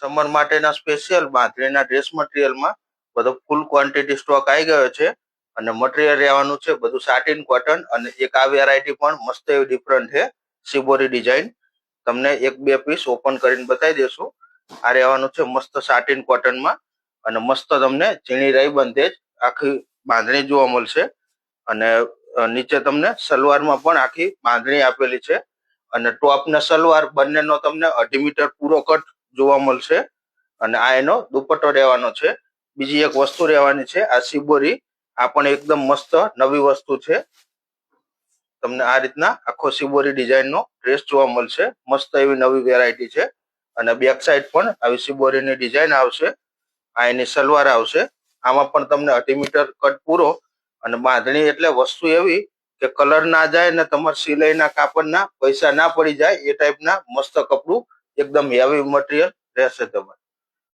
Summer માટેના special બાંધણીના dress મટીરિયલમાં બધો ફૂલ quantity stock આવી ગયો છે અને મટીરિયલ રહેવાનું છે બધું સાટિન કોટન અને એક આ વેરાયટી પણ મસ્ત એવી ડિફરન્ટ છે શિબોરી ડિઝાઇન. તમને એક બે પીસ ઓપન કરીને બતાવી દેશું. આ રહેવાનું છે મસ્ત સાટિન કોટનમાં અને મસ્ત તમને ઝીણી રાઈ બંધે જ આખી બાંધણી જોવા મળશે અને નીચે તમને સલવારમાં પણ આખી બાંધણી આપેલી છે અને ટોપ ને સલવાર બંનેનો તમને 2.5 મીટર પૂરો કટ જોવા મળશે અને આ એનો દુપટ્ટો રહેવાનો છે. બીજી એક વસ્તુ રહેવાની છે આ શિબોરી. આ પણ એકદમ મસ્ત નવી વસ્તુ છે. તમને આ રીતના આખો શિબોરી ડિઝાઇનનો ડ્રેસ જોવા મળશે. મસ્ત એવી નવી વેરાયટી છે અને બેક સાઈડ પણ આવી શિબોરીની ડિઝાઇન આવશે. આ એની સલવાર આવશે. આમાં પણ તમને 2.5 મીટર કટ પૂરો અને બાંધણી એટલે વસ્તુ એવી કે કલર ના જાય ને તમારે સિલાઈના કાપડના પૈસા ના પડી જાય એ ટાઈપના મસ્ત કપડું એકદમ હેવી મટીરિયલ રહેશે તમારે.